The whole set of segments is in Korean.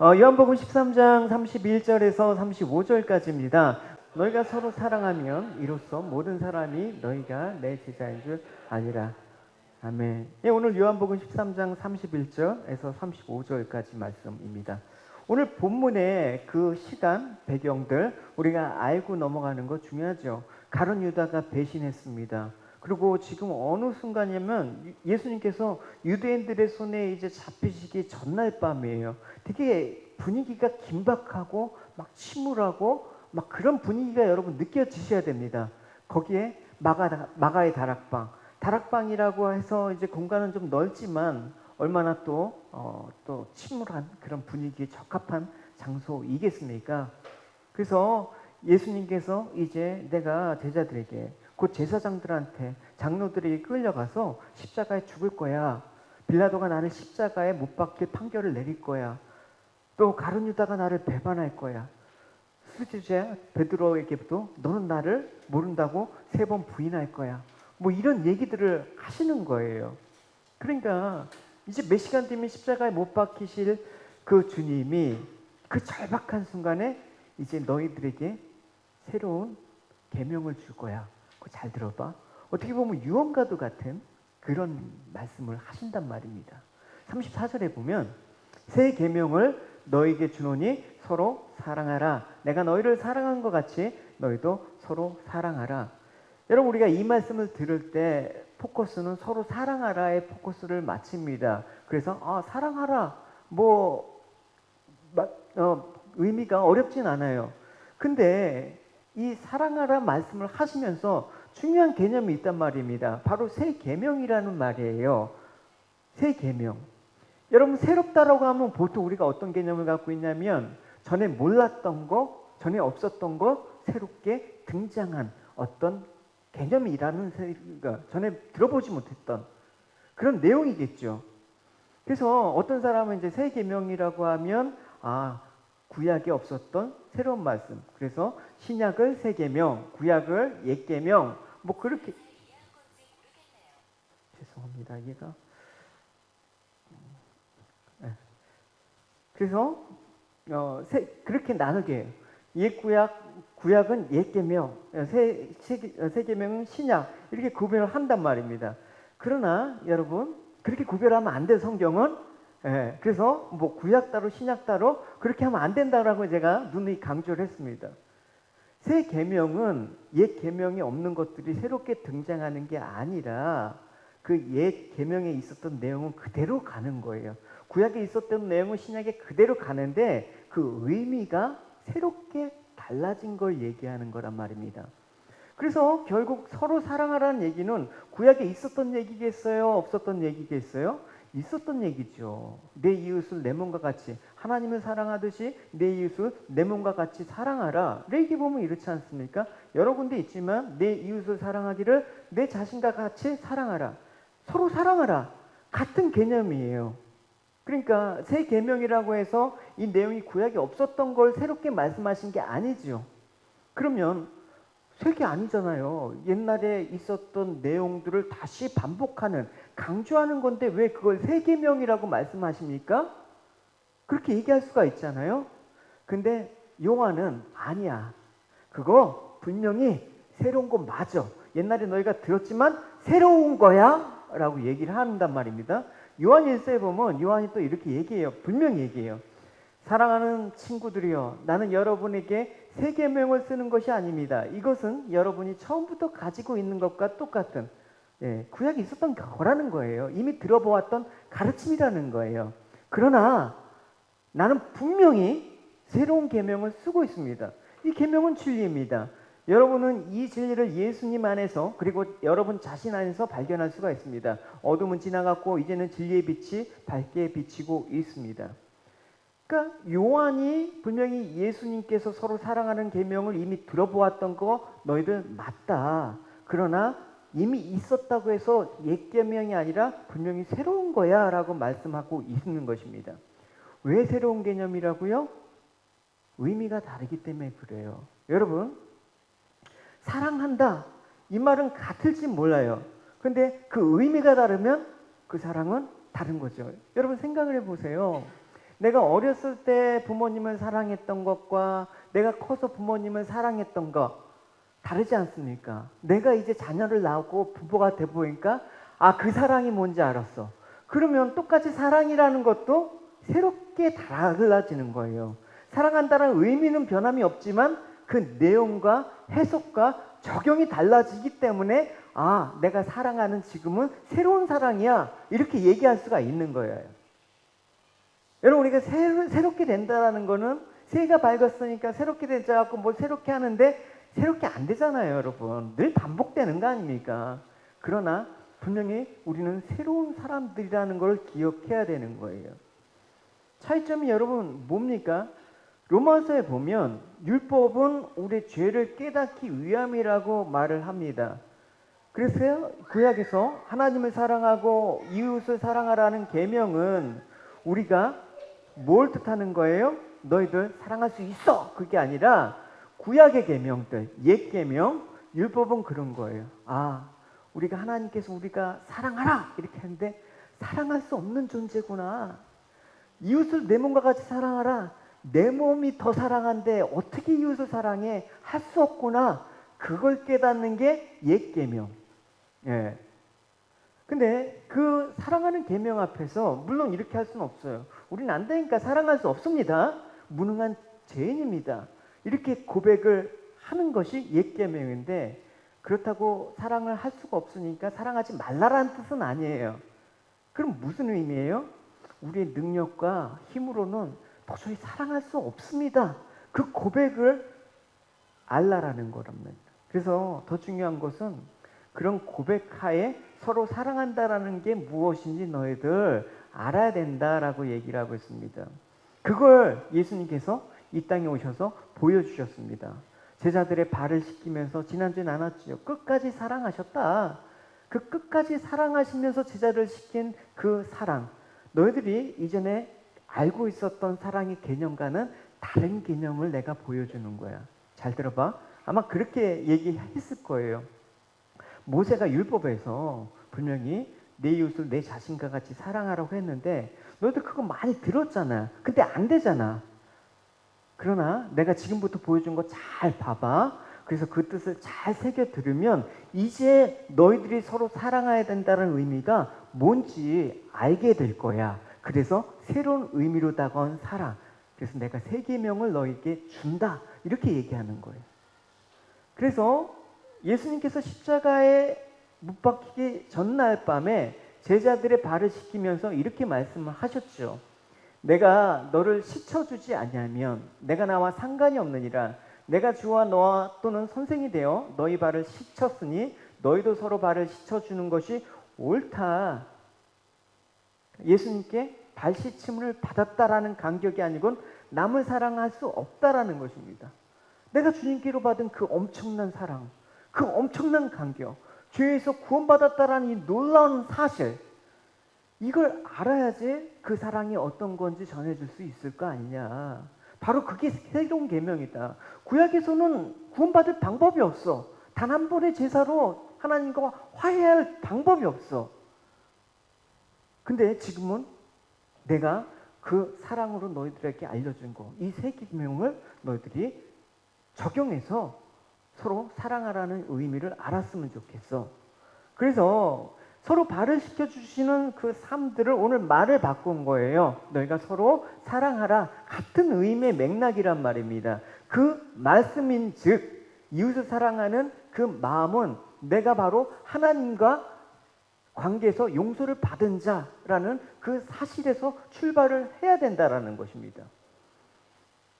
요한복음 13장 31절에서 35절까지입니다. 너희가 서로 사랑하면 이로써 모든 사람이 너희가 내 제자인 줄 아니라. 아멘. 예, 오늘 요한복음 13장 31절에서 35절까지 말씀입니다. 오늘 본문의 그 시간 배경들 우리가 알고 넘어가는 거 중요하죠. 가룟 유다가 배신했습니다. 그리고 지금 어느 순간이냐면 예수님께서 유대인들의 손에 이제 잡히시기 전날 밤이에요. 되게 분위기가 긴박하고 막 침울하고 막 그런 분위기가 여러분 느껴지셔야 됩니다. 거기에 마가의 다락방이라고 해서 이제 공간은 좀 넓지만 얼마나 또 침울한 그런 분위기에 적합한 장소이겠습니까? 그래서 예수님께서 이제 내가 제자들에게 곧 제사장들한테 장로들에게 끌려가서 십자가에 죽을 거야. 빌라도가 나를 십자가에 못 박힐 판결을 내릴 거야. 또 가룟 유다가 나를 배반할 거야. 수지자 베드로에게도 너는 나를 모른다고 3번 부인할 거야. 뭐 이런 얘기들을 하시는 거예요. 그러니까 이제 몇 시간 뒤면 십자가에 못 박히실 그 주님이 그 절박한 순간에 이제 너희들에게 새로운 계명을 줄 거야. 그거 잘 들어봐. 어떻게 보면 유언과도 같은 그런 말씀을 하신단 말입니다. 34절에 보면 새 계명을 너희에게 주노니 서로 사랑하라. 내가 너희를 사랑한 것 같이 너희도 서로 사랑하라. 여러분 우리가 이 말씀을 들을 때 포커스는 서로 사랑하라의 포커스를 맞춥니다. 그래서 사랑하라 의미가 어렵진 않아요. 근데 이 사랑하라 말씀을 하시면서 중요한 개념이 있단 말입니다. 바로 새 계명이라는 말이에요. 새 계명. 여러분 새롭다라고 하면 보통 우리가 어떤 개념을 갖고 있냐면 전에 몰랐던 거, 전에 없었던 거 새롭게 등장한 어떤 개념이라는 전에 들어보지 못했던 그런 내용이겠죠. 그래서 어떤 사람은 이제 새 계명이라고 하면 구약에 없었던 새로운 말씀. 그래서 신약을 새 계명, 구약을 옛 계명. 뭐 그렇게 죄송합니다. 얘가 그래서 그렇게 나누게 해요. 옛 구약은 옛 계명, 새 계명은 신약 이렇게 구별을 한단 말입니다. 그러나 여러분 그렇게 구별하면 안 돼. 성경은. 그래서 뭐 구약 따로 신약 따로 그렇게 하면 안 된다라고 제가 누누이 강조를 했습니다. 새 계명은 옛 계명이 없는 것들이 새롭게 등장하는 게 아니라 그 옛 계명에 있었던 내용은 그대로 가는 거예요. 구약에 있었던 내용은 신약에 그대로 가는데 그 의미가 새롭게 달라진 걸 얘기하는 거란 말입니다. 그래서 결국 서로 사랑하라는 얘기는 구약에 있었던 얘기겠어요? 없었던 얘기겠어요? 있었던 얘기죠. 내 이웃을 내 몸과 같이, 하나님을 사랑하듯이 내 이웃을 내 몸과 같이 사랑하라. 레이기 보면 이렇지 않습니까? 여러 군데 있지만 내 이웃을 사랑하기를 내 자신과 같이 사랑하라. 서로 사랑하라. 같은 개념이에요. 그러니까 새 계명이라고 해서 이 내용이 구약에 없었던 걸 새롭게 말씀하신 게 아니죠. 그러면 새 게 아니잖아요. 옛날에 있었던 내용들을 다시 반복하는, 강조하는 건데 왜 그걸 새 계명이라고 말씀하십니까? 그렇게 얘기할 수가 있잖아요. 근데 요한은 아니야. 그거 분명히 새로운 거 맞아. 옛날에 너희가 들었지만 새로운 거야 라고 얘기를 한단 말입니다. 요한 1서에 보면 요한이 또 이렇게 얘기해요. 분명히 얘기해요. 사랑하는 친구들이여, 나는 여러분에게 새 계명을 쓰는 것이 아닙니다. 이것은 여러분이 처음부터 가지고 있는 것과 똑같은 구약에 있었던 거라는 거예요. 이미 들어보았던 가르침이라는 거예요. 그러나 나는 분명히 새로운 계명을 쓰고 있습니다. 이 계명은 진리입니다. 여러분은 이 진리를 예수님 안에서 그리고 여러분 자신 안에서 발견할 수가 있습니다. 어둠은 지나갔고 이제는 진리의 빛이 밝게 비치고 있습니다. 그러니까 요한이 분명히 예수님께서 서로 사랑하는 계명을 이미 들어보았던 거 너희들 맞다. 그러나 이미 있었다고 해서 옛 계명이 아니라 분명히 새로운 거야 라고 말씀하고 있는 것입니다. 왜 새로운 개념이라고요? 의미가 다르기 때문에 그래요. 여러분 사랑한다 이 말은 같을지 몰라요. 근데 그 의미가 다르면 그 사랑은 다른 거죠. 여러분 생각을 해보세요. 내가 어렸을 때 부모님을 사랑했던 것과 내가 커서 부모님을 사랑했던 것 다르지 않습니까? 내가 이제 자녀를 낳고 부부가 돼 보니까 그 사랑이 뭔지 알았어. 그러면 똑같이 사랑이라는 것도 새롭게 달라지는 거예요. 사랑한다는 의미는 변함이 없지만 그 내용과 해석과 적용이 달라지기 때문에 내가 사랑하는 지금은 새로운 사랑이야 이렇게 얘기할 수가 있는 거예요. 여러분, 우리가 새롭게 된다는 거는 새해가 밝았으니까 새롭게 되자고 뭐 새롭게 하는데 새롭게 안 되잖아요, 여러분. 늘 반복되는 거 아닙니까? 그러나 분명히 우리는 새로운 사람들이라는 걸 기억해야 되는 거예요. 차이점이 여러분 뭡니까? 로마서에 보면 율법은 우리의 죄를 깨닫기 위함이라고 말을 합니다. 그래서 구약에서 하나님을 사랑하고 이웃을 사랑하라는 계명은 우리가 뭘 뜻하는 거예요? 너희들 사랑할 수 있어! 그게 아니라 구약의 계명들, 옛 계명, 율법은 그런 거예요. 우리가 하나님께서 우리가 사랑하라! 이렇게 하는데 사랑할 수 없는 존재구나. 이웃을 내 몸과 같이 사랑하라. 내 몸이 더 사랑한데 어떻게 이웃을 사랑해? 할 수 없구나. 그걸 깨닫는 게 옛 계명. 예. 근데 그 사랑하는 계명 앞에서 물론 이렇게 할 수는 없어요. 우리는 안 되니까 사랑할 수 없습니다. 무능한 죄인입니다. 이렇게 고백을 하는 것이 옛 계명인데 그렇다고 사랑을 할 수가 없으니까 사랑하지 말라라는 뜻은 아니에요. 그럼 무슨 의미예요? 우리의 능력과 힘으로는 도저히 사랑할 수 없습니다. 그 고백을 알라라는 거랍니다. 그래서 더 중요한 것은 그런 고백하에 서로 사랑한다라는 게 무엇인지 너희들 알아야 된다라고 얘기를 하고 있습니다. 그걸 예수님께서 이 땅에 오셔서 보여주셨습니다. 제자들의 발을 씻기면서 지난주에 나눴죠. 끝까지 사랑하셨다. 그 끝까지 사랑하시면서 제자를 씻긴 그 사랑, 너희들이 이전에 알고 있었던 사랑의 개념과는 다른 개념을 내가 보여주는 거야. 잘 들어봐. 아마 그렇게 얘기했을 거예요. 모세가 율법에서 분명히 내 이웃을 내 자신과 같이 사랑하라고 했는데 너희들 그거 많이 들었잖아. 근데 안 되잖아. 그러나 내가 지금부터 보여준 거 잘 봐봐. 그래서 그 뜻을 잘 새겨 들으면 이제 너희들이 서로 사랑해야 된다는 의미가 뭔지 알게 될 거야. 그래서 새로운 의미로 다가온 사랑. 그래서 내가 새 계명을 너희에게 준다. 이렇게 얘기하는 거예요. 그래서 예수님께서 십자가에 못 박히기 전날 밤에 제자들의 발을 씻기면서 이렇게 말씀을 하셨죠. 내가 너를 씻어주지 아니하면 내가 나와 상관이 없느니라. 내가 주와 너와 또는 선생이 되어 너희 발을 씻었으니 너희도 서로 발을 씻어주는 것이 옳다. 예수님께 발 씻음을 받았다라는 간격이 아니곤 남을 사랑할 수 없다라는 것입니다. 내가 주님께로 받은 그 엄청난 사랑, 그 엄청난 간격, 죄에서 구원받았다라는 이 놀라운 사실, 이걸 알아야지 그 사랑이 어떤 건지 전해줄 수 있을 거 아니냐. 바로 그게 새로운 계명이다. 구약에서는 구원받을 방법이 없어. 단 한 번의 제사로 하나님과 화해할 방법이 없어. 근데 지금은 내가 그 사랑으로 너희들에게 알려준 거, 이 새 계명을 너희들이 적용해서 서로 사랑하라는 의미를 알았으면 좋겠어. 그래서 서로 발을 씻겨주시는 그 삶들을 오늘 말을 바꾼 거예요. 너희가 서로 사랑하라. 같은 의미의 맥락이란 말입니다. 그 말씀인 즉 이웃을 사랑하는 그 마음은 내가 바로 하나님과 관계에서 용서를 받은 자라는 그 사실에서 출발을 해야 된다라는 것입니다.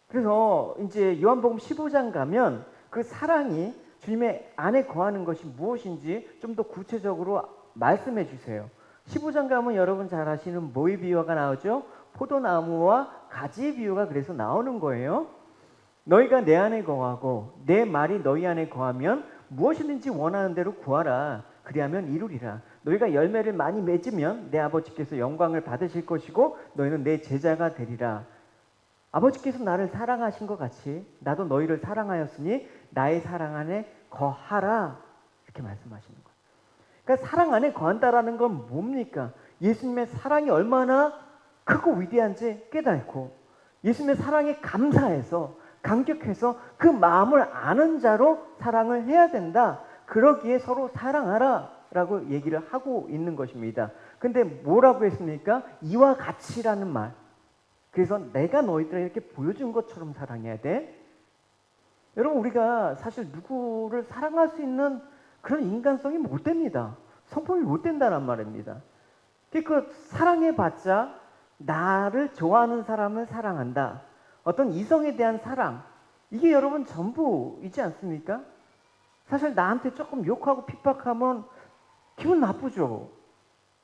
그래서 이제 요한복음 15장 가면 그 사랑이 주님의 안에 거하는 것이 무엇인지 좀 더 구체적으로 말씀해 주세요. 15장 가면 여러분 잘 아시는 뭐의 비유가 나오죠? 포도나무와 가지의 비유가 그래서 나오는 거예요. 너희가 내 안에 거하고 내 말이 너희 안에 거하면 무엇이든지 원하는 대로 구하라. 그리하면 이루리라. 너희가 열매를 많이 맺으면 내 아버지께서 영광을 받으실 것이고 너희는 내 제자가 되리라. 아버지께서 나를 사랑하신 것 같이 나도 너희를 사랑하였으니 나의 사랑 안에 거하라. 이렇게 말씀하시는 거예요. 그러니까 사랑 안에 거한다라는 건 뭡니까? 예수님의 사랑이 얼마나 크고 위대한지 깨닫고 예수님의 사랑에 감사해서 감격해서 그 마음을 아는 자로 사랑을 해야 된다. 그러기에 서로 사랑하라 라고 얘기를 하고 있는 것입니다. 근데 뭐라고 했습니까? 이와 같이라는 말. 그래서 내가 너희들에게 이렇게 보여준 것처럼 사랑해야 돼. 여러분, 우리가 사실 누구를 사랑할 수 있는 그런 인간성이 못 됩니다. 성품이 못 된다는 말입니다. 그 사랑해봤자 나를 좋아하는 사람을 사랑한다. 어떤 이성에 대한 사랑, 이게 여러분 전부이지 않습니까? 사실 나한테 조금 욕하고 핍박하면 기분 나쁘죠.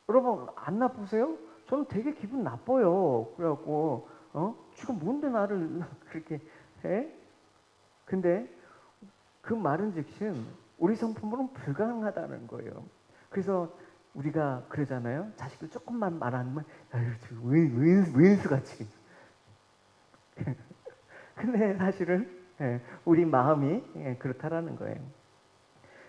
여러분 안 나쁘세요? 저는 되게 기분 나빠요. 그래갖고 지금 뭔데 나를 그렇게 해? 근데 그 말은즉슨 우리 성품으로는 불가능하다는 거예요. 그래서 우리가 그러잖아요. 자식들 조금만 말하면 왼수같이. 근데 사실은 우리 마음이 그렇다라는 거예요.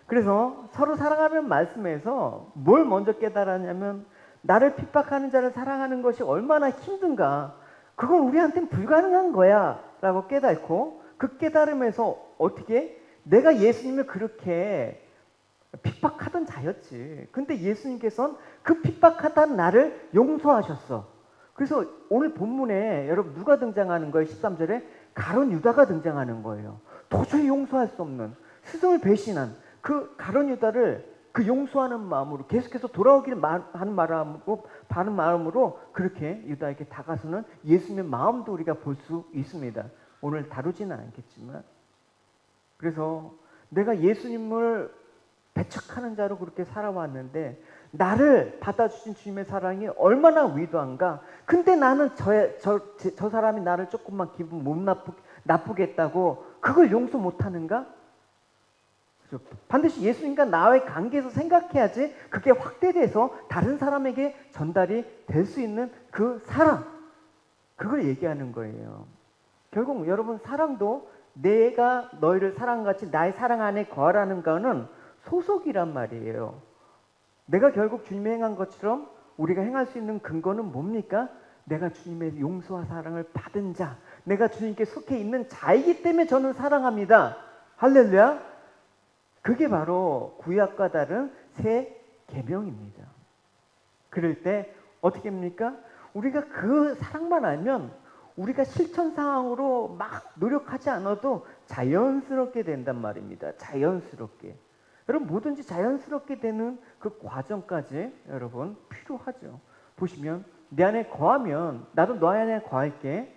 그래서 서로 사랑하는 말씀에서 뭘 먼저 깨달았냐면 나를 핍박하는 자를 사랑하는 것이 얼마나 힘든가. 그건 우리한테는 불가능한 거야 라고 깨닫고 그 깨달음에서 어떻게 내가 예수님을 그렇게 핍박하던 자였지. 근데 예수님께서는 그 핍박하던 나를 용서하셨어. 그래서 오늘 본문에 여러분 누가 등장하는 거예요? 13절에 가룟 유다가 등장하는 거예요. 도저히 용서할 수 없는 스승을 배신한 그 가룟 유다를 그 용서하는 마음으로 계속해서 돌아오기를 하는 마음으로 그렇게 유다에게 다가서는 예수님의 마음도 우리가 볼 수 있습니다. 오늘 다루지는 않겠지만. 그래서 내가 예수님을 배척하는 자로 그렇게 살아왔는데 나를 받아주신 주님의 사랑이 얼마나 위대한가. 근데 나는 저 사람이 나를 조금만 기분 못 나쁘게 했다고 그걸 용서 못하는가? 반드시 예수님과 나와의 관계에서 생각해야지 그게 확대돼서 다른 사람에게 전달이 될 수 있는 그 사랑, 그걸 얘기하는 거예요. 결국 여러분 사랑도 내가 너희를 사랑같이 나의 사랑 안에 거하라는 거는 소속이란 말이에요. 내가 결국 주님이 행한 것처럼 우리가 행할 수 있는 근거는 뭡니까? 내가 주님의 용서와 사랑을 받은 자, 내가 주님께 속해 있는 자이기 때문에 저는 사랑합니다. 할렐루야. 그게 바로 구약과 다른 새 계명입니다. 그럴 때 어떻게 합니까? 우리가 그 사랑만 알면 우리가 실천 상황으로 막 노력하지 않아도 자연스럽게 된단 말입니다. 자연스럽게. 여러분 뭐든지 자연스럽게 되는 그 과정까지 여러분 필요하죠. 보시면 내 안에 거하면 나도 너 안에 거할게.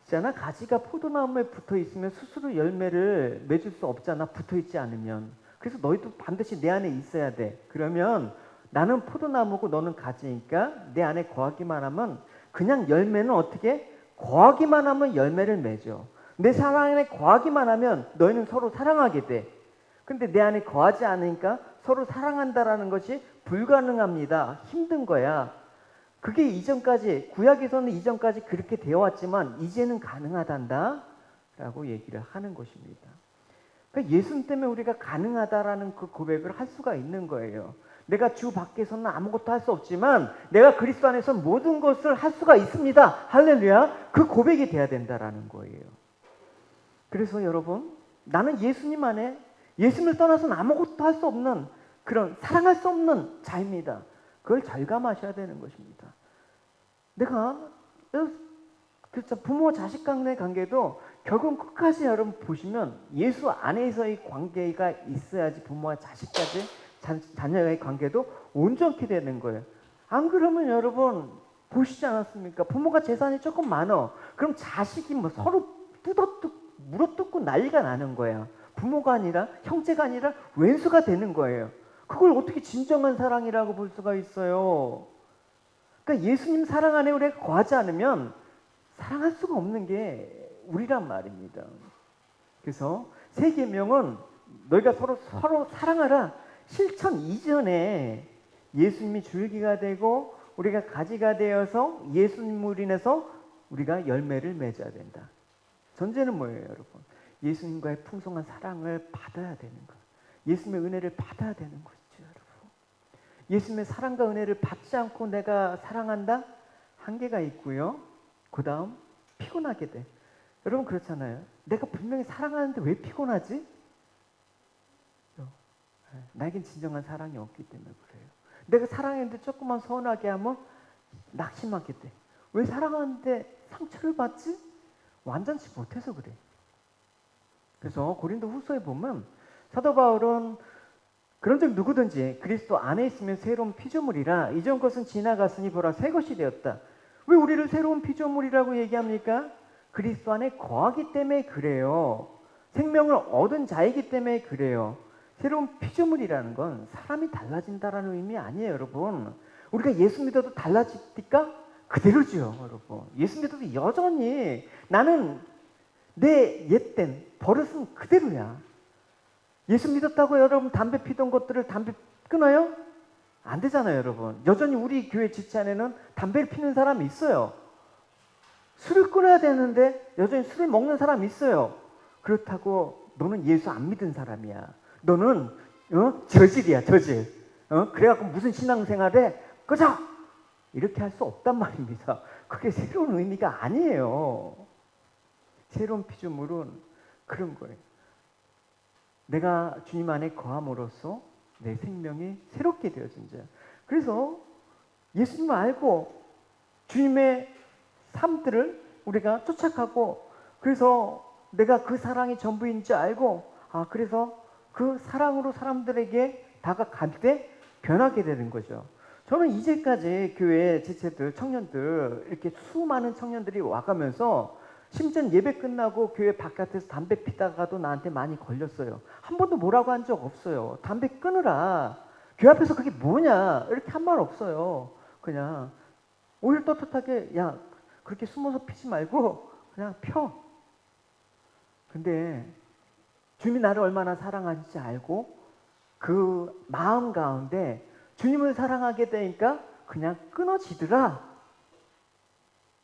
있잖아, 가지가 포도나무에 붙어 있으면 스스로 열매를 맺을 수 없잖아, 붙어 있지 않으면. 그래서 너희도 반드시 내 안에 있어야 돼. 그러면 나는 포도나무고 너는 가지니까 내 안에 거하기만 하면 그냥 열매는 어떻게? 거하기만 하면 열매를 맺어. 내 사랑 안에 거하기만 하면 너희는 서로 사랑하게 돼. 근데 내 안에 거하지 않으니까 서로 사랑한다라는 것이 불가능합니다. 힘든 거야. 그게 이전까지, 구약에서는 이전까지 그렇게 되어 왔지만 이제는 가능하단다 라고 얘기를 하는 것입니다. 그러니까 예수님 때문에 우리가 가능하다라는 그 고백을 할 수가 있는 거예요. 내가 주 밖에서는 아무것도 할 수 없지만 내가 그리스도 안에서 모든 것을 할 수가 있습니다. 할렐루야. 그 고백이 돼야 된다라는 거예요. 그래서 여러분, 나는 예수님 안에 예수님을 떠나서는 아무것도 할 수 없는 그런 사랑할 수 없는 자입니다. 그걸 절감하셔야 되는 것입니다. 내가 그렇죠. 부모 자식 간의 관계도 결국 끝까지 여러분 보시면 예수 안에서의 관계가 있어야지 부모와 자식까지 자녀의 관계도 온전히 되는 거예요. 안 그러면 여러분 보시지 않았습니까? 부모가 재산이 조금 많어. 그럼 자식이 뭐 서로 물어뜯고 난리가 나는 거야. 부모가 아니라 형제가 아니라 왼수가 되는 거예요. 그걸 어떻게 진정한 사랑이라고 볼 수가 있어요? 그러니까 예수님 사랑 안에 우리가 거하지 않으면 사랑할 수가 없는 게 우리란 말입니다. 그래서 새 계명은 너희가 서로 사랑하라. 실천 이전에 예수님이 줄기가 되고 우리가 가지가 되어서 예수님으로 인해서 우리가 열매를 맺어야 된다. 전제는 뭐예요, 여러분? 예수님과의 풍성한 사랑을 받아야 되는 것. 예수님의 은혜를 받아야 되는 것이죠, 여러분. 예수님의 사랑과 은혜를 받지 않고 내가 사랑한다? 한계가 있고요. 그 다음 피곤하게 돼. 여러분 그렇잖아요. 내가 분명히 사랑하는데 왜 피곤하지? 나에겐 진정한 사랑이 없기 때문에 그래요. 내가 사랑했는데 조금만 서운하게 하면 낙심하게 돼. 왜 사랑하는데 상처를 받지? 완전치 못해서 그래. 그래서 고린도 후서에 보면 사도 바울은 그런즉 누구든지 그리스도 안에 있으면 새로운 피조물이라 이전 것은 지나갔으니 보라 새 것이 되었다. 왜 우리를 새로운 피조물이라고 얘기합니까? 그리스도 안에 거하기 때문에 그래요. 생명을 얻은 자이기 때문에 그래요. 새로운 피조물이라는 건 사람이 달라진다라는 의미 아니에요, 여러분. 우리가 예수 믿어도 달라집니까? 그대로죠, 여러분. 예수 믿어도 여전히 나는 내 옛된 버릇은 그대로야. 예수 믿었다고 여러분 담배 피던 것들을 담배 끊어요? 안 되잖아요, 여러분. 여전히 우리 교회 지체 안에는 담배를 피는 사람이 있어요. 술을 끊어야 되는데 여전히 술을 먹는 사람이 있어요. 그렇다고 너는 예수 안 믿은 사람이야. 너는 저질이야, 저질. 그래갖고 무슨 신앙생활에 꺼져! 이렇게 할 수 없단 말입니다. 그게 새로운 의미가 아니에요. 새로운 피조물은 그런 거예요. 내가 주님 안에 거함으로써 내 생명이 새롭게 되어진 자. 그래서 예수님을 알고 주님의 삶들을 우리가 쫓아가고, 그래서 내가 그 사랑이 전부인지 알고, 그래서 그 사랑으로 사람들에게 다가갈 때 변하게 되는 거죠. 저는 이제까지 교회 지체들, 청년들, 이렇게 수많은 청년들이 와가면서 심지어 예배 끝나고 교회 바깥에서 담배 피다가도 나한테 많이 걸렸어요. 한 번도 뭐라고 한 적 없어요. 담배 끊으라. 교회 앞에서 그게 뭐냐. 이렇게 한 말 없어요. 그냥 오히려 떳떳하게 야 그렇게 숨어서 피지 말고 그냥 펴. 근데 주님이 나를 얼마나 사랑하는지 알고 그 마음 가운데 주님을 사랑하게 되니까 그냥 끊어지더라.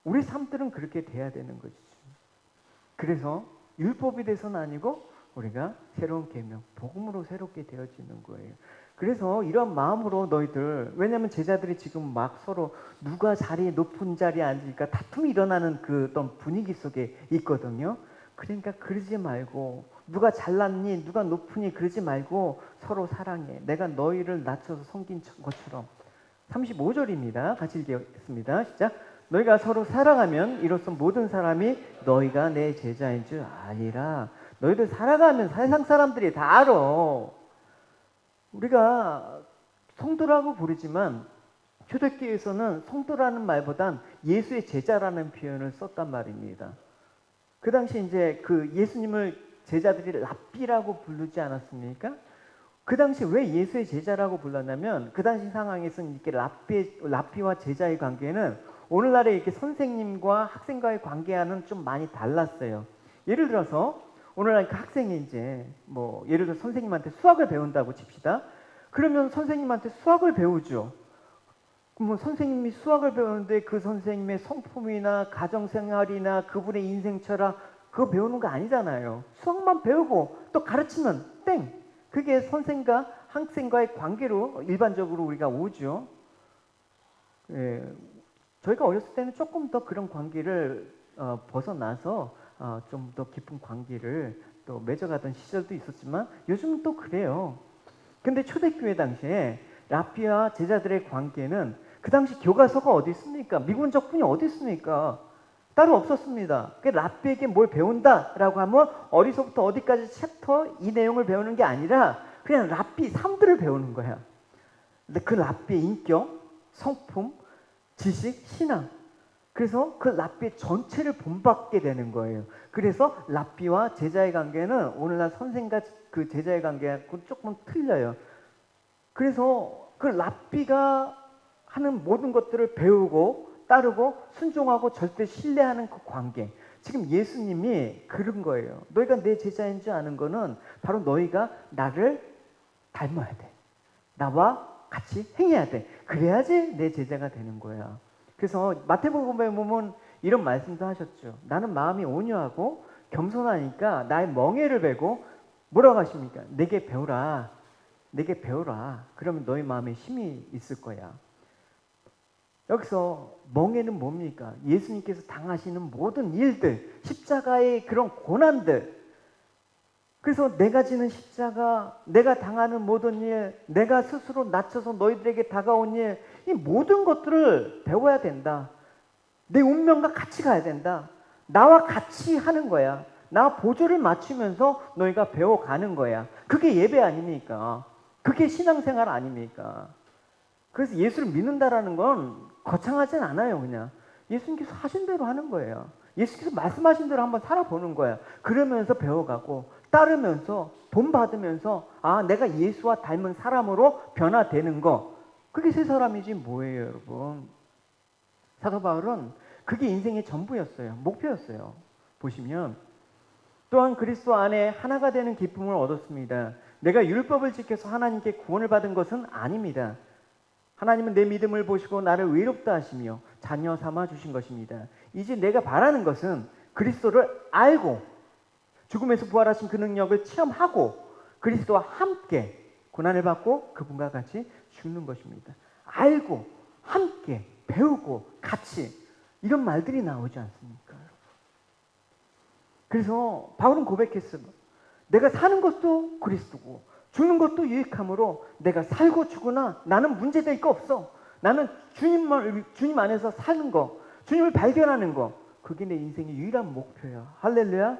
우리 삶들은 그렇게 돼야 되는 거죠. 그래서 율법이 돼서는 아니고 우리가 새로운 계명, 복음으로 새롭게 되어지는 거예요. 그래서 이런 마음으로 너희들, 왜냐하면 제자들이 지금 막 서로 누가 높은 자리에 앉으니까 다툼이 일어나는 그 어떤 분위기 속에 있거든요. 그러니까 그러지 말고, 누가 잘났니, 누가 높으니 그러지 말고 서로 사랑해. 내가 너희를 낮춰서 섬긴 것처럼. 35절입니다. 같이 읽겠습니다. 시작. 너희가 서로 사랑하면 이로써 모든 사람이 너희가 내 제자인 줄 아니라. 너희들 살아가면 세상 사람들이 다 알아. 우리가 성도라고 부르지만 초대교회에서는 성도라는 말보단 예수의 제자라는 표현을 썼단 말입니다. 그 당시 이제 그 예수님을 제자들이 랍비라고 부르지 않았습니까? 그 당시 왜 예수의 제자라고 불렀냐면 그 당시 상황에서는 이렇게 랍비와 제자의 관계는 오늘날의 이렇게 선생님과 학생과의 관계와는 좀 많이 달랐어요. 예를 들어서 오늘날 그 학생이 이제 뭐 예를 들어 선생님한테 수학을 배운다고 칩시다. 그러면 선생님한테 수학을 배우죠. 그럼 선생님이 수학을 배우는데 그 선생님의 성품이나 가정생활이나 그분의 인생 철학 그거 배우는 거 아니잖아요. 수학만 배우고 또 가르치면 땡! 그게 선생과 학생과의 관계로 일반적으로 우리가 오죠. 예, 저희가 어렸을 때는 조금 더 그런 관계를 벗어나서 좀 더 깊은 관계를 또 맺어가던 시절도 있었지만 요즘은 또 그래요. 근데 초대교회 당시에 랍비와 제자들의 관계는 그 당시 교과서가 어디 있습니까? 미군적분이 어디 있습니까? 따로 없었습니다. 그 랍비에게 뭘 배운다라고 하면 어디서부터 어디까지 챕터 이 내용을 배우는 게 아니라 그냥 랍비 삶들을 배우는 거야. 근데 그 랍비의 인격, 성품, 지식, 신앙, 그래서 그 랍비의 전체를 본받게 되는 거예요. 그래서 랍비와 제자의 관계는 오늘날 선생과 그 제자의 관계하고 조금 틀려요. 그래서 그 랍비가 하는 모든 것들을 배우고 따르고 순종하고 절대 신뢰하는 그 관계. 지금 예수님이 그런 거예요. 너희가 내 제자인 줄 아는 거는 바로 너희가 나를 닮아야 돼. 나와 같이 행해야 돼. 그래야지 내 제자가 되는 거야. 그래서 마태복음에 보면 이런 말씀도 하셨죠. 나는 마음이 온유하고 겸손하니까 나의 멍에를 베고 뭐라고 하십니까? 내게 배우라. 내게 배우라. 그러면 너희 마음에 힘이 있을 거야. 여기서 멍에는 뭡니까? 예수님께서 당하시는 모든 일들, 십자가의 그런 고난들. 그래서 내가 지는 십자가, 내가 당하는 모든 일, 내가 스스로 낮춰서 너희들에게 다가온 일, 이 모든 것들을 배워야 된다. 내 운명과 같이 가야 된다. 나와 같이 하는 거야. 나와 보조를 맞추면서 너희가 배워가는 거야. 그게 예배 아닙니까? 그게 신앙생활 아닙니까? 그래서 예수를 믿는다라는 건 거창하진 않아요. 그냥 예수님께서 하신 대로 하는 거예요. 예수께서 말씀하신 대로 한번 살아보는 거야. 그러면서 배워가고 따르면서 돈 받으면서 아, 내가 예수와 닮은 사람으로 변화되는 거. 그게 새 사람이지 뭐예요, 여러분. 사도 바울은 그게 인생의 전부였어요. 목표였어요. 보시면 또한 그리스도 안에 하나가 되는 기쁨을 얻었습니다. 내가 율법을 지켜서 하나님께 구원을 받은 것은 아닙니다. 하나님은 내 믿음을 보시고 나를 의롭다 하시며 자녀 삼아 주신 것입니다. 이제 내가 바라는 것은 그리스도를 알고 죽음에서 부활하신 그 능력을 체험하고 그리스도와 함께 고난을 받고 그분과 같이 죽는 것입니다. 알고 함께 배우고 같이 이런 말들이 나오지 않습니까? 그래서 바울은 고백했어요. 내가 사는 것도 그리스도고 죽는 것도 유익함으로 내가 살고 죽으나 나는 문제될 거 없어. 나는 주님 안에서 사는 거, 주님을 발견하는 거, 그게 내 인생의 유일한 목표야. 할렐루야.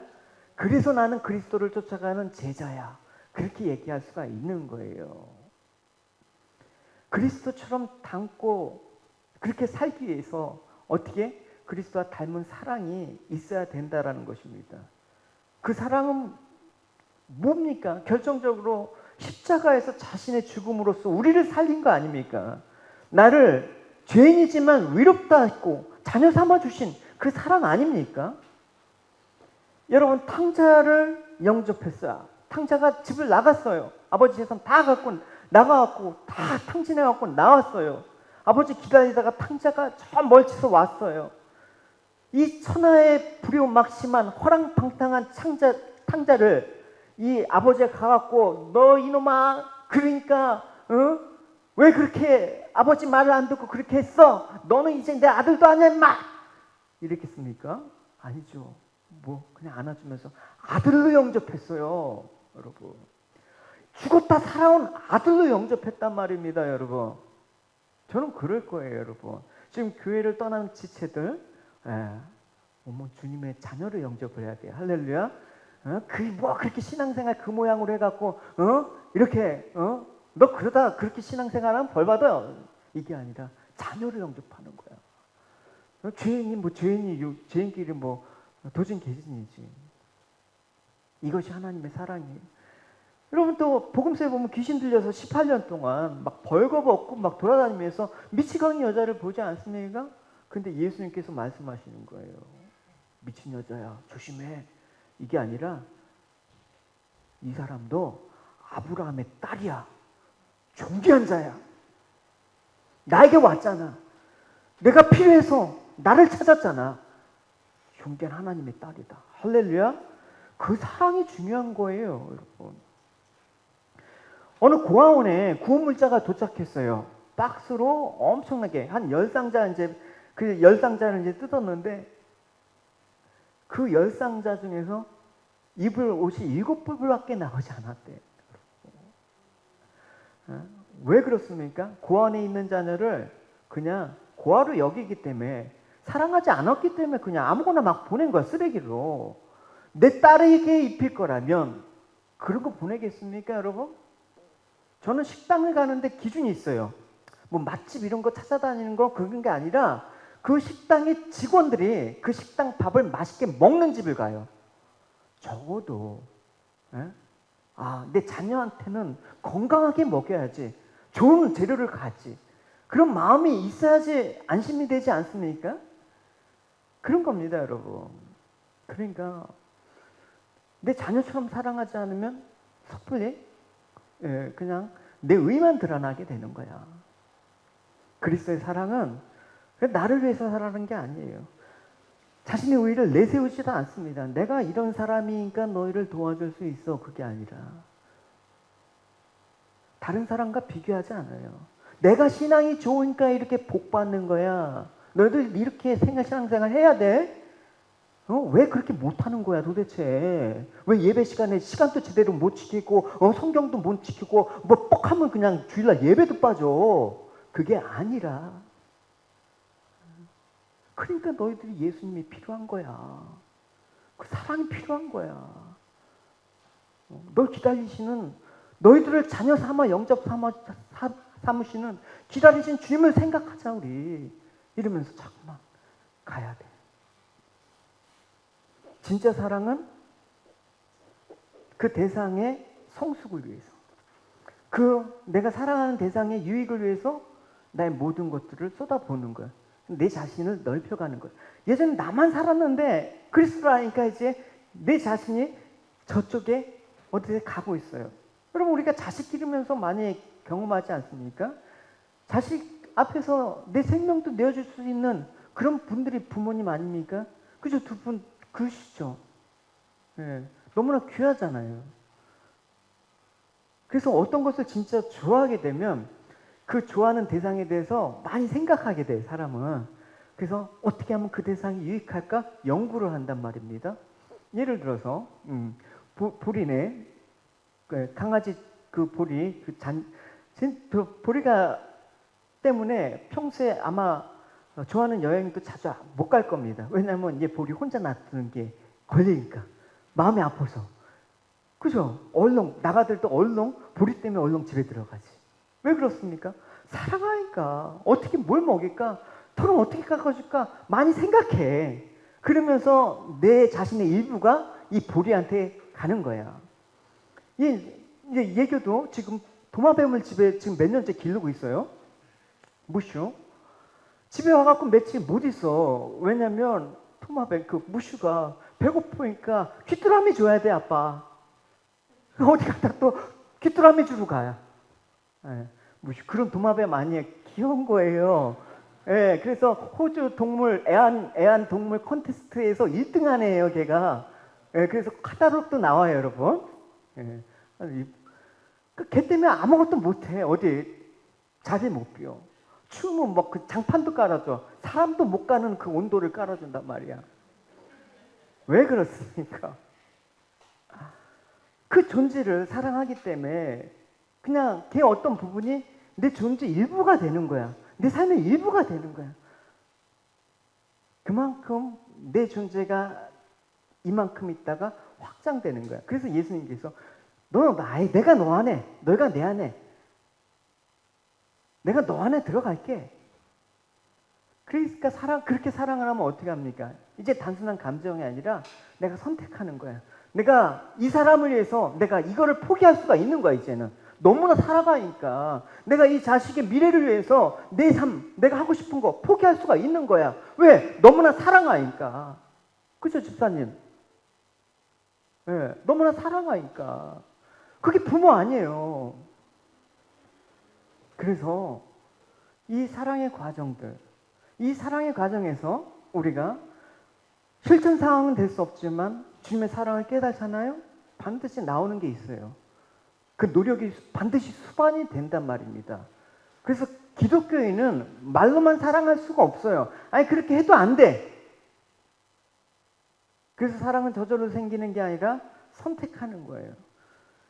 그래서 나는 그리스도를 쫓아가는 제자야. 그렇게 얘기할 수가 있는 거예요. 그리스도처럼 닮고 그렇게 살기 위해서 어떻게 그리스도와 닮은 사랑이 있어야 된다라는 것입니다. 그 사랑은 뭡니까? 결정적으로 십자가에서 자신의 죽음으로써 우리를 살린 거 아닙니까? 나를 죄인이지만 위롭다 했고 자녀 삼아 주신 그 사랑 아닙니까? 여러분, 탕자를 영접했어요. 탕자가 집을 나갔어요. 아버지 재산 다 갖고 나가갖고 다 탕진해갖고 나왔어요. 아버지 기다리다가 탕자가 저 멀리서 왔어요. 이 천하의 불효막심한 허랑방탕한 탕자를 이 아버지가 가갖고 너 이놈아 그러니까 왜 그렇게 아버지 말을 안 듣고 그렇게 했어? 너는 이제 내 아들도 아니야 임마! 이랬겠습니까? 아니죠. 뭐 그냥 안아주면서 아들로 영접했어요. 여러분, 죽었다 살아온 아들로 영접했단 말입니다. 여러분, 저는 그럴 거예요. 여러분, 지금 교회를 떠나는 지체들 어머, 주님의 자녀를 영접을 해야 돼요. 할렐루야. 그렇게 신앙생활 그 모양으로 해갖고 이렇게 너 그러다 그렇게 신앙생활하면 벌 받아요. 이게 아니라 자녀를 영접하는 거야. 죄인끼리 뭐 도진 개진이지. 이것이 하나님의 사랑이에요. 여러분, 또 복음서에 보면 귀신 들려서 18년 동안 막 벌거벗고 막 돌아다니면서 미치광이 여자를 보지 않습니까? 근데 예수님께서 말씀하시는 거예요. 미친 여자야, 조심해. 이게 아니라 이 사람도 아브라함의 딸이야. 존귀한 자야. 나에게 왔잖아. 내가 필요해서 나를 찾았잖아. 존귀한 하나님의 딸이다. 할렐루야. 그 사랑이 중요한 거예요, 여러분. 어느 고아원에 구원물자가 도착했어요. 박스로 엄청나게 한 10상자 그 10상자를 뜯었는데 그 10상자 중에서 입을 옷이 7벌밖에 나오지 않았대. 왜 그렇습니까? 고아원에 있는 자녀를 그냥 고아로 여기기 때문에, 사랑하지 않았기 때문에 그냥 아무거나 막 보낸 거야, 쓰레기로. 내 딸에게 입힐 거라면 그런 거 보내겠습니까, 여러분? 저는 식당을 가는데 기준이 있어요. 뭐 맛집 이런 거 찾아다니는 거 그런 게 아니라 그 식당의 직원들이 그 식당 밥을 맛있게 먹는 집을 가요. 적어도 내 자녀한테는 건강하게 먹여야지, 좋은 재료를 가지, 그런 마음이 있어야지 안심이 되지 않습니까? 그런 겁니다, 여러분. 그러니까 내 자녀처럼 사랑하지 않으면 섣불리 그냥 내 의만 드러나게 되는 거야. 그리스도의 사랑은 나를 위해서 살아가는 게 아니에요. 자신의 의를 내세우지도 않습니다. 내가 이런 사람이니까 너희를 도와줄 수 있어. 그게 아니라 다른 사람과 비교하지 않아요. 내가 신앙이 좋으니까 이렇게 복 받는 거야. 너희들 이렇게 신앙생활 해야 돼? 왜 그렇게 못하는 거야 도대체? 왜 예배 시간에 시간도 제대로 못 지키고 성경도 못 지키고 뭐 뻑하면 그냥 주일날 예배도 빠져. 그게 아니라 그러니까 너희들이 예수님이 필요한 거야. 그 사랑이 필요한 거야. 널 기다리시는 너희들을 자녀 삼아 영접 삼으시는 기다리신 주님을 생각하자 우리. 이러면서 자꾸만 가야 돼. 진짜 사랑은 그 대상의 성숙을 위해서, 그 내가 사랑하는 대상의 유익을 위해서 나의 모든 것들을 쏟아부는 거야. 내 자신을 넓혀가는 거야. 예전에 나만 살았는데 그리스도를 아니까 이제 내 자신이 저쪽에 어디에 가고 있어요. 여러분 우리가 자식 기르면서 많이 경험하지 않습니까? 자식 앞에서 내 생명도 내어줄 수 있는 그런 분들이 부모님 아닙니까? 그죠? 두 분 그러시죠. 네, 너무나 귀하잖아요. 그래서 어떤 것을 진짜 좋아하게 되면 그 좋아하는 대상에 대해서 많이 생각하게 돼 사람은. 그래서 어떻게 하면 그 대상이 유익할까 연구를 한단 말입니다. 예를 들어서 보리네, 강아지 그 보리 그 보리가 때문에 평소에 아마 좋아하는 여행도 자주 못 갈 겁니다. 왜냐하면 얘 보리 혼자 놔두는 게 걸리니까 마음이 아파서. 그죠? 얼렁 나가들 때 얼렁 보리 때문에 얼렁 집에 들어가지. 왜 그렇습니까? 사랑하니까. 어떻게 뭘 먹일까? 털은 어떻게 깎아줄까? 많이 생각해. 그러면서 내 자신의 일부가 이 보리한테 가는 거야. 이제 예교도 지금 도마뱀을 집에 지금 몇 년째 기르고 있어요. 무슈. 집에 와갖고 며칠 못 있어. 왜냐면 도마뱀 그 무슈가 배고프니까 귀뚜라미 줘야 돼 아빠. 어디 갔다 또 귀뚜라미 주러 가요. 예, 무슈 그런 도마뱀 아니에요. 귀여운 거예요. 예, 그래서 호주 동물 애완 동물 콘테스트에서 1등한 애예요, 걔가. 예, 그래서 카탈로그도 나와요, 여러분. 예, 걔 때문에 아무것도 못해. 어디 자리 못 비워. 추우면 뭐 그 장판도 깔아줘. 사람도 못 가는 그 온도를 깔아준단 말이야. 왜 그렇습니까? 그 존재를 사랑하기 때문에 그냥 걔 어떤 부분이 내 존재 일부가 되는 거야. 내 삶의 일부가 되는 거야. 그만큼 내 존재가 이만큼 있다가 확장되는 거야. 그래서 예수님께서 내가 너 안에, 너가 내 안에, 내가 너 안에 들어갈게. 그러니까 그렇게 사랑을 하면 어떻게 합니까? 이제 단순한 감정이 아니라 내가 선택하는 거야. 내가 이 사람을 위해서 내가 이거를 포기할 수가 있는 거야, 이제는. 너무나 살아가니까. 내가 이 자식의 미래를 위해서 내 삶, 내가 하고 싶은 거 포기할 수가 있는 거야. 왜? 너무나 사랑하니까. 그죠, 집사님? 네, 너무나 사랑하니까. 그게 부모 아니에요. 그래서 이 사랑의 과정에서 우리가 실천 상황은 될 수 없지만 주님의 사랑을 깨닫잖아요. 반드시 나오는 게 있어요. 그 노력이 반드시 수반이 된단 말입니다. 그래서 기독교인은 말로만 사랑할 수가 없어요. 아니 그렇게 해도 안 돼. 그래서 사랑은 저절로 생기는 게 아니라 선택하는 거예요.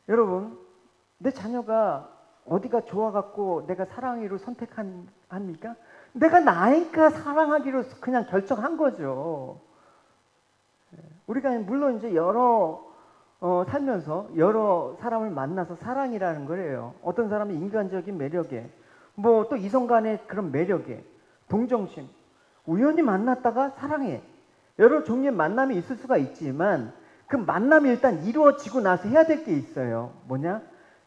여러분, 내 자녀가 어디가 좋아갖고 내가 사랑하기로 선택합니까? 내가 나니까 사랑하기로 그냥 결정한 거죠. 우리가 물론 이제 살면서 여러 사람을 만나서 사랑이라는 거래요. 어떤 사람은 인간적인 매력에, 뭐 또 이성 간의 그런 매력에, 동정심, 우연히 만났다가 사랑해. 여러 종류의 만남이 있을 수가 있지만 그 만남이 일단 이루어지고 나서 해야 될 게 있어요. 뭐냐?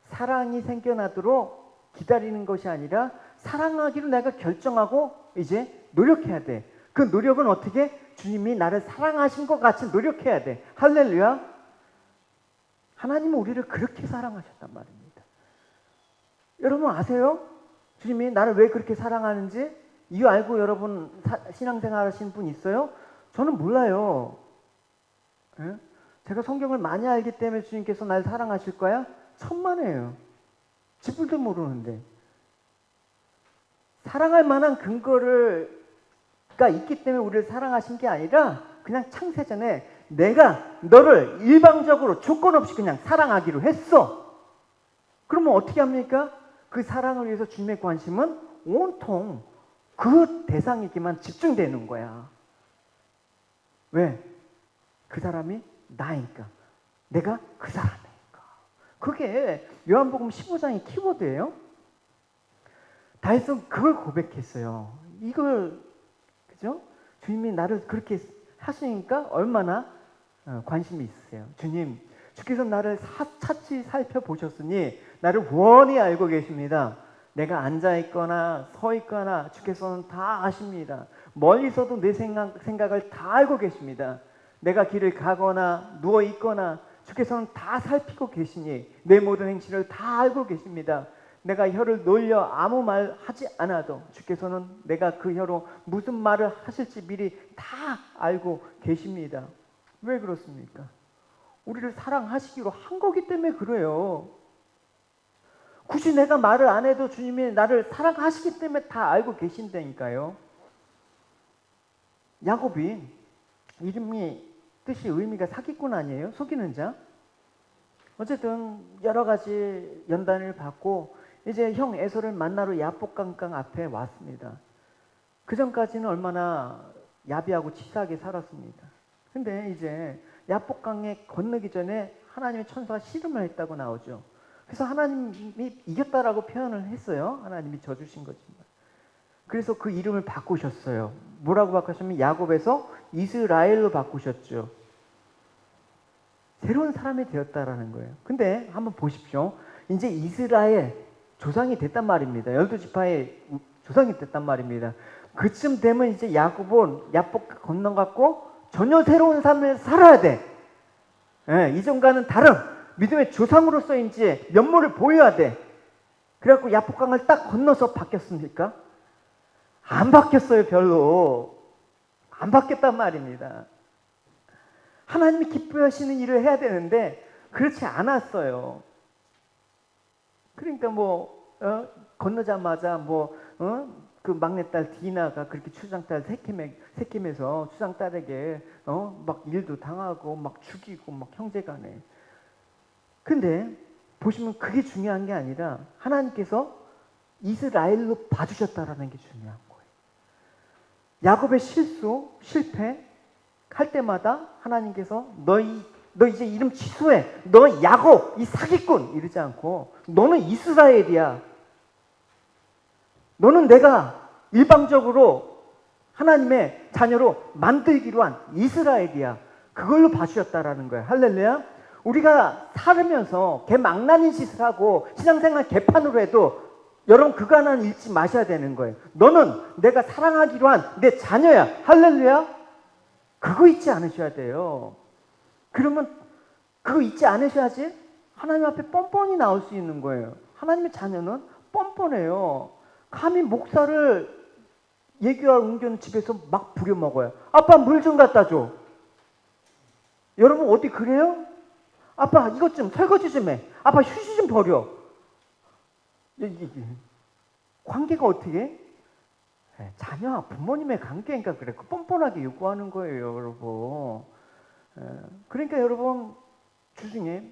사랑이 생겨나도록 기다리는 것이 아니라 사랑하기로 내가 결정하고 이제 노력해야 돼. 그 노력은 어떻게? 주님이 나를 사랑하신 것 같이 노력해야 돼. 할렐루야. 하나님은 우리를 그렇게 사랑하셨단 말입니다. 여러분 아세요? 주님이 나를 왜 그렇게 사랑하는지 이유 알고 여러분 신앙생활 하신 분 있어요? 저는 몰라요. 예? 제가 성경을 많이 알기 때문에 주님께서 날 사랑하실 거야? 천만에요. 지불도 모르는데. 사랑할 만한 근거가 있기 때문에 우리를 사랑하신 게 아니라 그냥 창세전에 내가 너를 일방적으로 조건 없이 그냥 사랑하기로 했어. 그러면 어떻게 합니까? 그 사랑을 위해서 주님의 관심은 온통 그 대상에게만 집중되는 거야. 왜? 그 사람이 나니까. 내가 그 사람이니까. 그게 요한복음 15장의 키워드예요. 다윗은 그걸 고백했어요. 이걸, 그죠? 주님이 나를 그렇게 하시니까 얼마나 관심이 있으세요. 주님, 주께서 나를 차치 살펴보셨으니 나를 원히 알고 계십니다. 내가 앉아있거나 서있거나 주께서는 다 아십니다. 멀리서도 내 생각을 다 알고 계십니다. 내가 길을 가거나 누워있거나 주께서는 다 살피고 계시니 내 모든 행실을 다 알고 계십니다. 내가 혀를 놀려 아무 말 하지 않아도 주께서는 내가 그 혀로 무슨 말을 하실지 미리 다 알고 계십니다. 왜 그렇습니까? 우리를 사랑하시기로 한 거기 때문에 그래요. 굳이 내가 말을 안 해도 주님이 나를 사랑하시기 때문에 다 알고 계신다니까요. 야곱이 이름이 뜻이 의미가 사기꾼 아니에요? 속이는 자? 어쨌든 여러 가지 연단을 받고 이제 형 에서를 만나러 야복강강 앞에 왔습니다. 그 전까지는 얼마나 야비하고 치사하게 살았습니다. 근데 이제 야복강에 건너기 전에 하나님의 천사가 씨름을 했다고 나오죠. 그래서 하나님이 이겼다라고 표현을 했어요. 하나님이 져주신 거지만. 그래서 그 이름을 바꾸셨어요. 뭐라고 바꾸셨냐면 야곱에서 이스라엘로 바꾸셨죠. 새로운 사람이 되었다라는 거예요. 근데 한번 보십시오. 이제 이스라엘 조상이 됐단 말입니다. 12지파의 조상이 됐단 말입니다. 그쯤 되면 이제 야곱은 야복 건너갔고 전혀 새로운 삶을 살아야 돼. 예, 이전과는 다른 믿음의 조상으로서 이제 면모를 보여야 돼. 그래갖고 야복강을 딱 건너서 바뀌었습니까? 안 바뀌었어요. 별로 안 바뀌었단 말입니다. 하나님이 기뻐하시는 일을 해야 되는데 그렇지 않았어요. 그러니까 건너자마자 그 막내딸 디나가 그렇게 추장딸 세겜에서 추장딸에게 막 일도 당하고 막 죽이고 막 형제간에. 근데 보시면 그게 중요한 게 아니라 하나님께서 이스라엘로 봐주셨다라는 게 중요한 거예요. 야곱의 실패 할 때마다 하나님께서 너 이제 이름 취소해. 너 야곱, 이 사기꾼 이러지 않고 너는 이스라엘이야. 너는 내가 일방적으로 하나님의 자녀로 만들기로 한 이스라엘이야. 그걸로 봐주셨다라는 거예요. 할렐루야. 우리가 살으면서 개망나니 짓을 하고 신앙생활 개판으로 해도 여러분 그거 하나는 잊지 마셔야 되는 거예요. 너는 내가 사랑하기로 한 내 자녀야. 할렐루야. 그거 잊지 않으셔야 돼요. 그러면 그거 잊지 않으셔야지 하나님 앞에 뻔뻔히 나올 수 있는 거예요. 하나님의 자녀는 뻔뻔해요. 감히 목사를 예규와 은견 집에서 막 부려먹어요. 아빠 물 좀 갖다 줘. 여러분 어디 그래요? 아빠 이것 좀 설거지 좀 해. 아빠 휴지 좀 버려. 관계가 어떻게 해? 자녀와 부모님의 관계니까 그래. 뻔뻔하게 요구하는 거예요, 여러분. 그러니까 여러분 주중에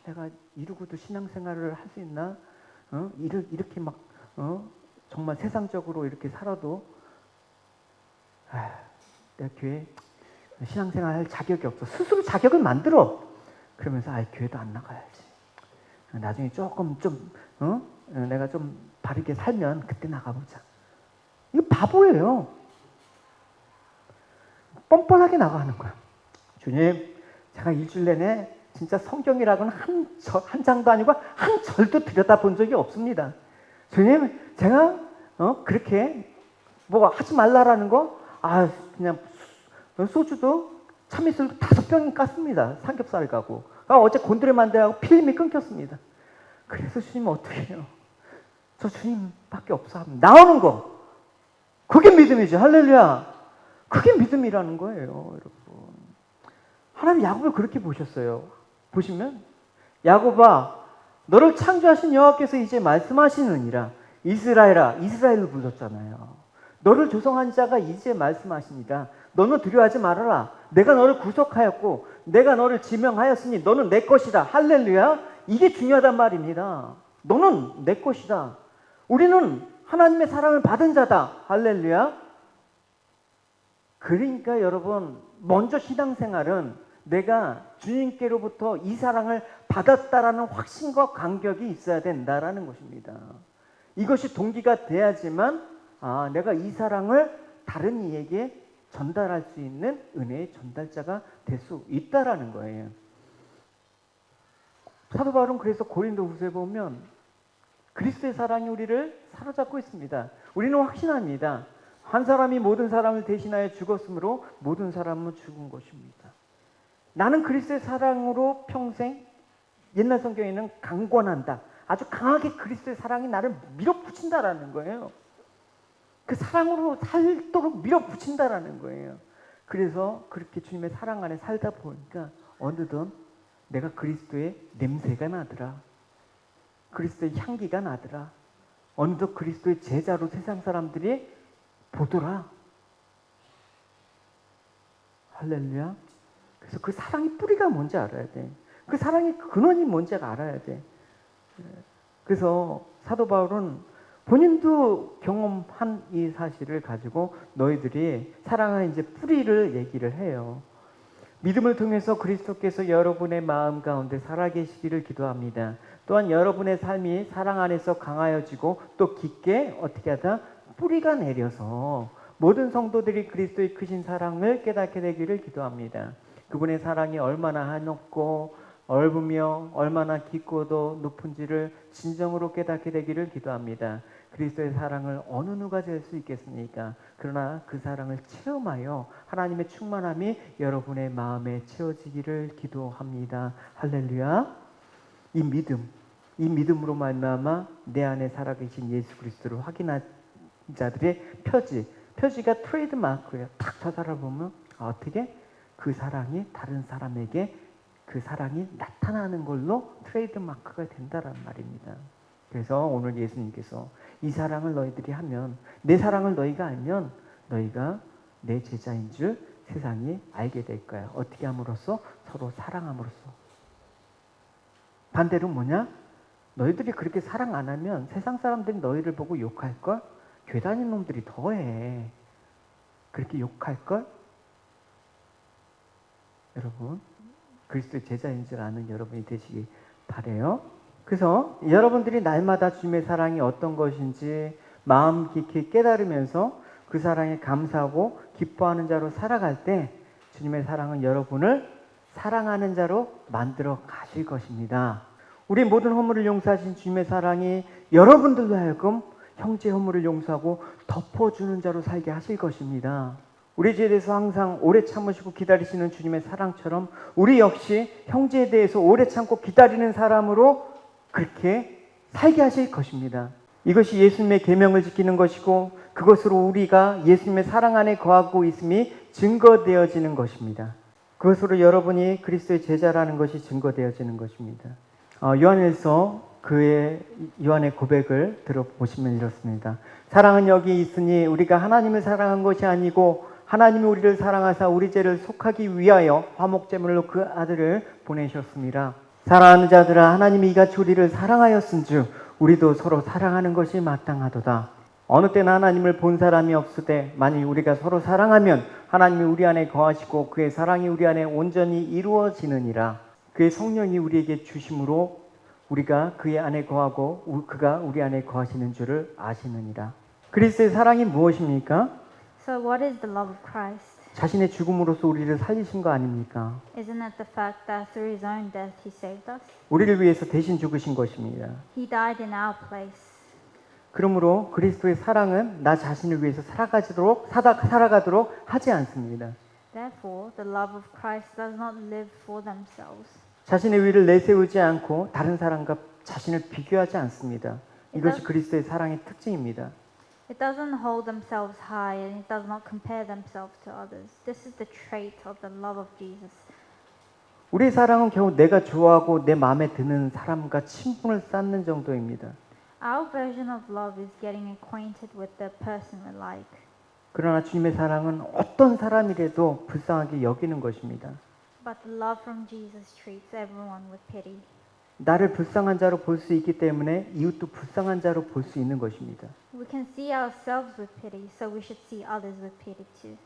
내가 이러고도 신앙생활을 할 수 있나? 이렇게 막 정말 세상적으로 이렇게 살아도 내가 교회 신앙생활 할 자격이 없어. 스스로 자격을 만들어. 그러면서 교회도 안 나가야지. 나중에 조금 내가 좀 바르게 살면 그때 나가보자. 이거 바보예요. 뻔뻔하게 나가는 거야. 주님, 제가 일주일 내내 진짜 성경이라고는 한 장도 아니고 한 절도 들여다본 적이 없습니다. 주님, 제가 그렇게 뭐 하지 말라라는 거, 그냥 소주도 참이슬도 5병이 깠습니다. 삼겹살 가고. 어제 곤드레 만들라고 필름이 끊겼습니다. 그래서 주님 어떻게 해요? 저 주님밖에 없어. 나오는 거. 그게 믿음이죠. 할렐루야. 그게 믿음이라는 거예요, 여러분. 하나님 야곱을 그렇게 보셨어요. 보시면 야곱아, 너를 창조하신 여호와께서 이제 말씀하시느니라. 이스라엘아, 이스라엘을 불렀잖아요. 너를 조성한 자가 이제 말씀하십니다. 너는 두려워하지 말아라. 내가 너를 구속하였고 내가 너를 지명하였으니 너는 내 것이다. 할렐루야. 이게 중요하단 말입니다. 너는 내 것이다. 우리는 하나님의 사랑을 받은 자다. 할렐루야. 그러니까 여러분, 먼저 신앙생활은 내가 주님께로부터 이 사랑을 받았다라는 확신과 감격이 있어야 된다라는 것입니다. 이것이 동기가 돼야지만 내가 이 사랑을 다른 이에게 전달할 수 있는 은혜의 전달자가 될 수 있다라는 거예요. 사도 바울은 그래서 고린도후서에 보면 그리스도의 사랑이 우리를 사로잡고 있습니다. 우리는 확신합니다. 한 사람이 모든 사람을 대신하여 죽었으므로 모든 사람은 죽은 것입니다. 나는 그리스도의 사랑으로 평생, 옛날 성경에는 강권한다. 아주 강하게 그리스도의 사랑이 나를 밀어붙인다라는 거예요. 그 사랑으로 살도록 밀어붙인다라는 거예요. 그래서 그렇게 주님의 사랑 안에 살다 보니까 어느덧 내가 그리스도의 냄새가 나더라. 그리스도의 향기가 나더라. 어느덧 그리스도의 제자로 세상 사람들이 보더라. 할렐루야. 그래서 그 사랑의 뿌리가 뭔지 알아야 돼. 그 사랑의 근원이 뭔지 알아야 돼. 그래서 사도 바울은 본인도 경험한 이 사실을 가지고 너희들이 사랑의 이제 뿌리를 얘기를 해요. 믿음을 통해서 그리스도께서 여러분의 마음 가운데 살아계시기를 기도합니다. 또한 여러분의 삶이 사랑 안에서 강하여지고 또 깊게 어떻게 하다 뿌리가 내려서 모든 성도들이 그리스도의 크신 사랑을 깨닫게 되기를 기도합니다. 그분의 사랑이 얼마나 한없고 넓으며 얼마나 깊고도 높은지를 진정으로 깨닫게 되기를 기도합니다. 그리스도의 사랑을 어느 누가 잴 수 있겠습니까? 그러나 그 사랑을 체험하여 하나님의 충만함이 여러분의 마음에 채워지기를 기도합니다. 할렐루야. 이 믿음으로 말미암아 내 안에 살아계신 예수 그리스도를 확인한 자들의 표지가 트레이드 마크예요. 딱 찾아보면 어떻게 그 사랑이 다른 사람에게 그 사랑이 나타나는 걸로 트레이드 마크가 된다는 말입니다. 그래서 오늘 예수님께서 이 사랑을 너희들이 하면, 내 사랑을 너희가 알면 너희가 내 제자인 줄 세상이 알게 될 거야. 어떻게 함으로써? 서로 사랑함으로써. 반대로 뭐냐? 너희들이 그렇게 사랑 안 하면 세상 사람들이 너희를 보고 욕할걸? 교회 다니는 놈들이 더해. 그렇게 욕할걸? 여러분, 그리스도의 제자인 줄 아는 여러분이 되시기 바라요. 그래서 여러분들이 날마다 주님의 사랑이 어떤 것인지 마음 깊이 깨달으면서 그 사랑에 감사하고 기뻐하는 자로 살아갈 때 주님의 사랑은 여러분을 사랑하는 자로 만들어 가실 것입니다. 우리 모든 허물을 용서하신 주님의 사랑이 여러분들로 하여금 형제 허물을 용서하고 덮어주는 자로 살게 하실 것입니다. 우리 죄에 대해서 항상 오래 참으시고 기다리시는 주님의 사랑처럼 우리 역시 형제에 대해서 오래 참고 기다리는 사람으로 그렇게 살게 하실 것입니다. 이것이 예수님의 계명을 지키는 것이고 그것으로 우리가 예수님의 사랑 안에 거하고 있음이 증거되어지는 것입니다. 그것으로 여러분이 그리스도의 제자라는 것이 증거되어지는 것입니다. 요한일서 그의 요한의 고백을 들어보시면 이렇습니다. 사랑은 여기 있으니 우리가 하나님을 사랑한 것이 아니고 하나님이 우리를 사랑하사 우리 죄를 속하기 위하여 화목제물로 그 아들을 보내셨습니다. 사랑하는 자들아, 하나님이 이같이 우리를 사랑하였은즉 우리도 서로 사랑하는 것이 마땅하도다. 어느 때나 하나님을 본 사람이 없으되 만일 우리가 서로 사랑하면 하나님이 우리 안에 거하시고 그의 사랑이 우리 안에 온전히 이루어지느니라. 그의 성령이 우리에게 주심으로 우리가 그의 안에 거하고 그가 우리 안에 거하시는 줄을 아시느니라. 그리스도의 사랑이 무엇입니까? So what is the love of Christ? 자신의 죽음으로써 우리를 살리신 거 아닙니까? Isn't it the fact that through his own death he saved us? 우리를 위해서 대신 죽으신 것입니다. He died in our place. 그러므로 그리스도의 사랑은 나 자신을 위해서 살아가도록 하지 않습니다. Therefore, the love of Christ does not live for themselves. 자신의 위를 내세우지 않고 다른 사람과 자신을 비교하지 않습니다. 이것이 그리스도의 사랑의 특징입니다. It doesn't hold themselves high and it does not compare themselves to others. This is the trait of the love of Jesus. 우리의 사랑은 겨우 내가 좋아하고 내 마음에 드는 사람과 친분을 쌓는 정도입니다. Our version of love is getting acquainted with the person we like. 그러나 주님의 사랑은 어떤 사람이라도 불쌍하게 여기는 것입니다. But the love from Jesus treats everyone with pity. 나를 불쌍한 자로 볼 수 있기 때문에 이웃도 불쌍한 자로 볼 수 있는 것입니다. We can see ourselves with pity, so we should see others with pity too.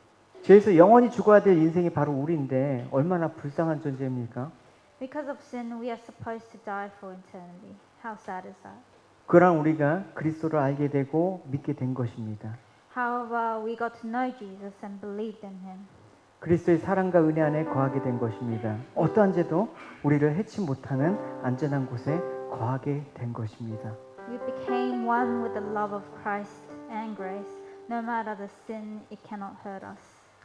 죄에서 영원히 죽어야 될 인생이 바로 우리인데 얼마나 불쌍한 존재입니까? Because of sin, we are supposed to die for eternity. How sad is that? 그러한 우리가 그리스도를 알게 되고 믿게 된 것입니다. However, we got to know Jesus and believed in him. 그리스도의 사랑과 은혜 안에 거하게 된 것입니다. 어떠한 죄도 우리를 해치 못하는 안전한 곳에 거하게 된 것입니다. We became one with the love of Christ and grace. No matter the sin, it cannot hurt us.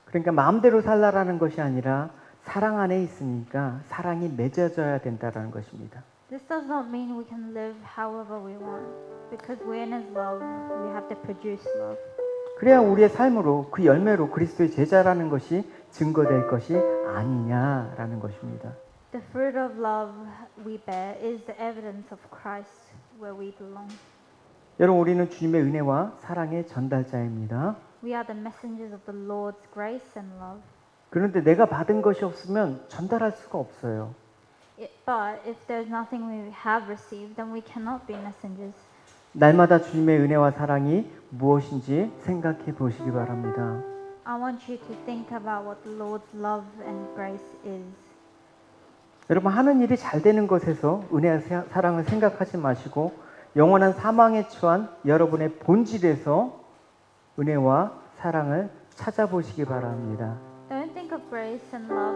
그러니까 마음대로 살라라는 것이 아니라 사랑 안에 있으니까 사랑이 맺어져야 된다라는 것입니다. This does not mean we can live however we want. Because we're in his love, we have to produce love. 그래야 우리의 삶으로 그 열매로 그리스도의 제자라는 것이 증거될 것이 아니냐라는 것입니다. The fruit of love we bear is the evidence of Christ where we belong. 여러분 우리는 주님의 은혜와 사랑의 전달자입니다. We are the messengers of the Lord's grace and love. 그런데 내가 받은 것이 없으면 전달할 수가 없어요. But if there's nothing we have received, then we cannot be messengers. 날마다 주님의 은혜와 사랑이 무엇인지 생각해 보시기 바랍니다. I want you to think about what the Lord's love and grace is. 여러분 하는 일이 잘 되는 것에서 은혜와 사랑을 생각하지 마시고 영원한 사망에 처한 여러분의 본질에서 은혜와 사랑을 찾아보시기 바랍니다. Don't think of grace and love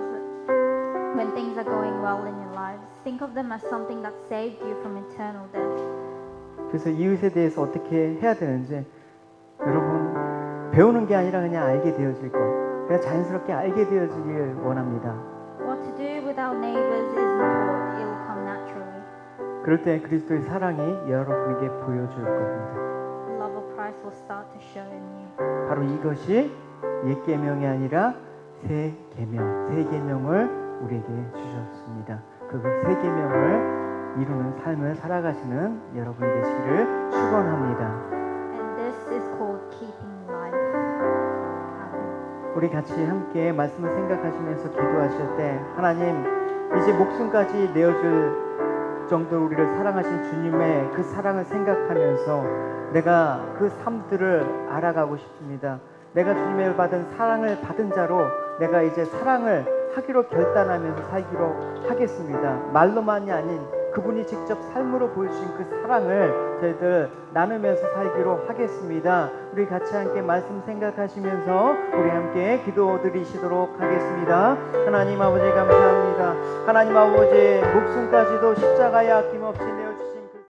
when things are going well in your lives. Think of them as something that saved you from eternal death. 그래서 이웃에 대해서 어떻게 해야 되는지 여러분 배우는 게 아니라 그냥 알게 되어질 것, 그냥 자연스럽게 알게 되어지길 원합니다. What to do with our neighbors isn't taught, it will come naturally. 그럴 때 그리스도의 사랑이 여러분에게 보여줄 겁니다. The love of Christ will start to show in you. 바로 이것이 옛 계명이 아니라 새 계명, 새 계명을 우리에게 주셨습니다. 그 새 계명을 이루는 삶을 살아가시는 여러분 되시기를 축원합니다. And this is called keeping life. Amen. 우리 같이 함께 말씀을 생각하시면서 기도하실 때 하나님 이제 목숨까지 내어줄 정도로 우리를 사랑하신 주님의 그 사랑을 생각하면서 내가 그 삶들을 알아가고 싶습니다. 내가 주님의 받은 사랑을 받은 자로 내가 이제 사랑을 하기로 결단하면서 살기로 하겠습니다. 말로만이 아닌 그분이 직접 삶으로 보여주신 그 사랑을 저희들 나누면서 살기로 하겠습니다. 우리 같이 함께 말씀 생각하시면서 우리 함께 기도드리시도록 하겠습니다. 하나님 아버지 감사합니다. 하나님 아버지 목숨까지도 십자가에 아낌없이 내어주신